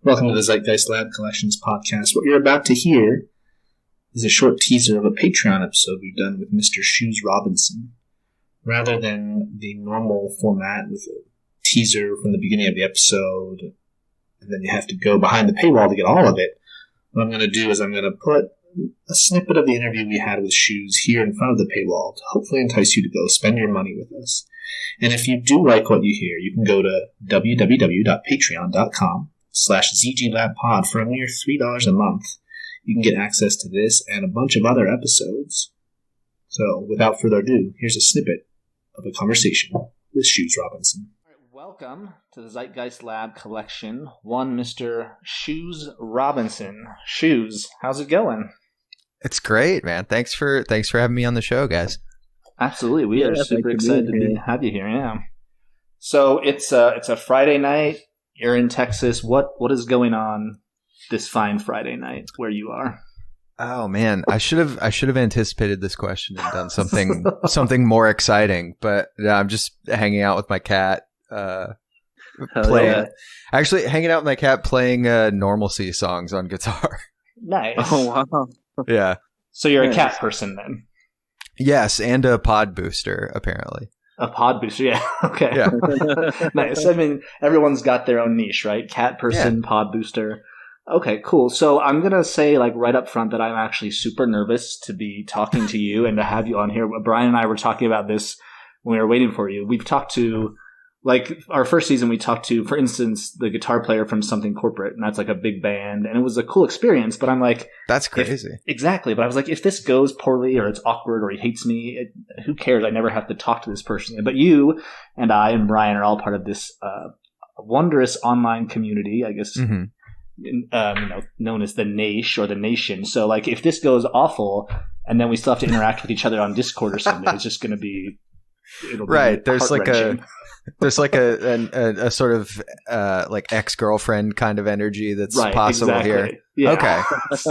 Welcome to the Zeitgeist Lab Collections podcast. What you're about to hear is a short teaser of a Patreon episode we've done with Mr. Shoes Robinson. Rather than the normal format with a teaser from the beginning of the episode, and then you have to go behind the paywall to get all of it, what I'm going to do is I'm going to put a snippet of the interview we had with Shoes here in front of the paywall to hopefully entice you to go spend your money with us. And if you do like what you hear, you can go to www.patreon.com/ZGLabPod for a mere $3 a month. You can get access to this and a bunch of other episodes. So, without further ado, here's a snippet of a conversation with Shoes Robinson. All right, welcome to the Zeitgeist Lab Collection. One Mr. Shoes Robinson. Shoes, how's it going? It's great, man. Thanks for having me on the show, guys. Absolutely, we are super excited to have you here. Yeah. So it's a Friday night. You're in Texas. What is going on this fine Friday night where you are? Oh man, I should have anticipated this question and done something more exciting. But I'm just hanging out with my cat, actually hanging out with my cat playing Normalcy songs on guitar. Nice. Oh wow. Yeah. So you're a cat person then? Yes, and a pod booster apparently. A pod booster, yeah. Okay. Yeah. Nice. I mean, everyone's got their own niche, right? Cat person, pod booster. Okay, cool. So I'm going to say right up front that I'm actually super nervous to be talking to you and to have you on here. Brian and I were talking about this when we were waiting for you. We've talked to, our first season we talked to, for instance, the guitar player from Something Corporate, and that's a big band, and it was a cool experience, but I'm like... That's crazy. Exactly, but I was like, if this goes poorly or it's awkward or he hates me, who cares? I never have to talk to this person. But you and I and Brian are all part of this wondrous online community, I guess, known as the Naish or the Nation. So, if this goes awful, and then we still have to interact with each other on Discord or something, it's just going to be... Right, there's there's a sort of ex-girlfriend kind of energy that's possible here. Yeah. Okay.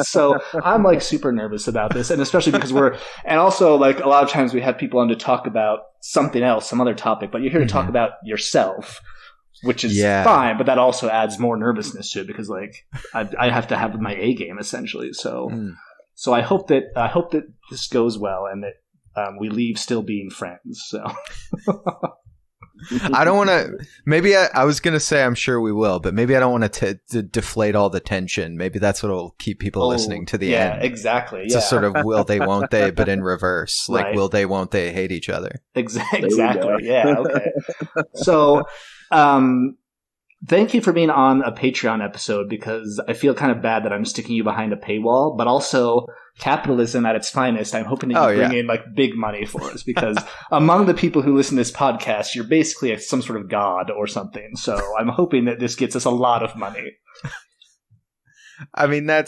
So I'm super nervous about this, and especially because and also a lot of times we have people on to talk about something else, some other topic, but you're here to talk about yourself, which is fine, but that also adds more nervousness to it because I have to have my A game essentially. So so I hope that this goes well and that we leave still being friends. So I don't want to. Maybe I was going to say I'm sure we will, but maybe I don't want to deflate all the tension. Maybe that's what will keep people listening to the end. Yeah, exactly. It's a sort of will they, won't they, but in reverse. Will they, won't they hate each other? Exactly. Yeah. Okay. So, thank you for being on a Patreon episode because I feel kind of bad that I'm sticking you behind a paywall, but also capitalism at its finest. I'm hoping that you bring in big money for us because among the people who listen to this podcast, you're basically some sort of god or something. So I'm hoping that this gets us a lot of money. I mean, I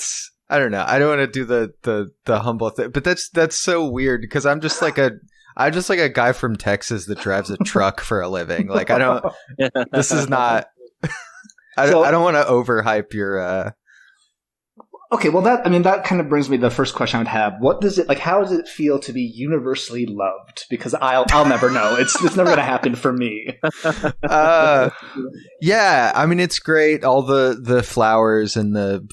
don't know. I don't want to do the humble thing, but that's so weird because I'm just like a guy from Texas that drives a truck for a living. This is not. I don't want to overhype your. Okay, well that kind of brings me to the first question I would have. What does it how does it feel to be universally loved? Because I'll never know. It's never going to happen for me. Yeah, I mean it's great. All the flowers and the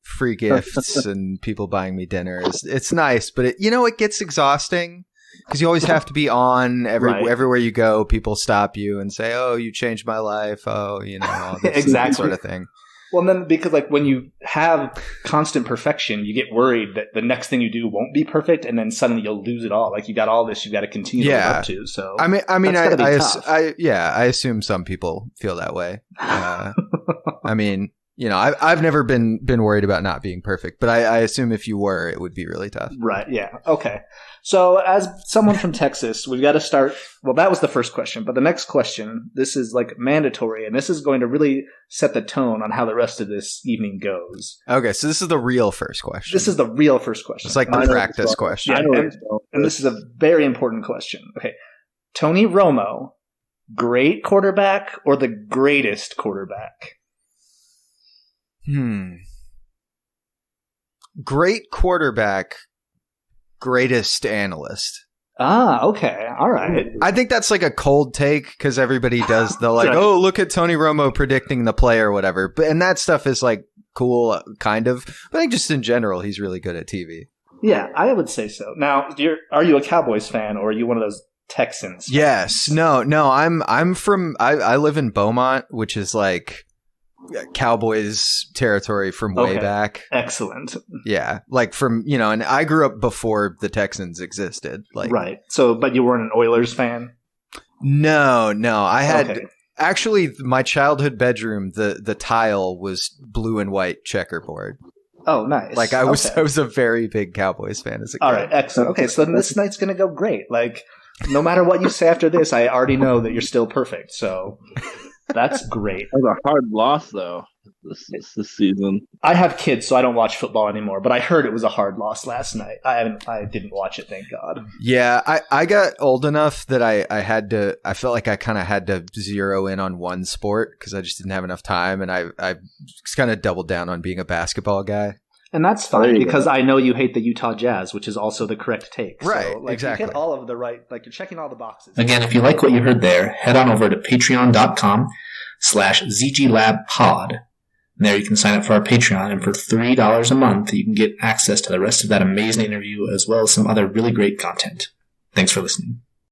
free gifts and people buying me dinner. It's nice, but it gets exhausting. Because you always have to be on everywhere you go. People stop you and say, "Oh, you changed my life." Oh, all this exactly. Sort of thing. Well, and then because when you have constant perfection, you get worried that the next thing you do won't be perfect, and then suddenly you'll lose it all. You got all this, you got to continue to live up to. So I assume some people feel that way. I've never been worried about not being perfect, but I assume if you were, it would be really tough. Right. Yeah. Okay. So as someone from Texas, we've got to start. Well, that was the first question, but the next question, this is mandatory, and this is going to really set the tone on how the rest of this evening goes. Okay. So this is the real first question. This is the real first question. It's the practice question. Yeah, and this is a very important question. Okay. Tony Romo, great quarterback or the greatest quarterback? Great quarterback, greatest analyst. Okay. All right. I think that's like a cold take because everybody does the like, Right. oh, look at Tony Romo predicting the play or whatever. But and that stuff is like cool, kind of. But I think just in general, he's really good at TV. Yeah, I would say so. Now, are you a Cowboys fan or are you one of those Texans? Yes. No. I'm from. I live in Beaumont, which is like Cowboys territory from way Okay. back. Excellent. Yeah, like from and I grew up before the Texans existed. Like, Right. So, but you weren't an Oilers fan? no, I had. Okay. Actually, my childhood bedroom, the tile was blue and white checkerboard. Oh, nice. Like I was Okay. a very big Cowboys fan as a kid. All right, excellent. Okay, so then this night's going to go great. Like, no matter what you say after this, I already know that you're still perfect. So that's great. That was a hard loss, though, this season. I have kids, so I don't watch football anymore. But I heard it was a hard loss last night. I didn't watch it, thank God. Yeah, I got old enough that I felt like I kind of had to zero in on one sport because I just didn't have enough time, and I just kind of doubled down on being a basketball guy. And that's There fine you because go. I know you hate the Utah Jazz, which is also the correct take. Right, So, like, exactly. You hit all of the right, like you're checking all the boxes. Again, if you like what you heard there, head on over to patreon.com/ZGLabPod. And there you can sign up for our Patreon, and for $3 a month, you can get access to the rest of that amazing interview as well as some other really great content. Thanks for listening.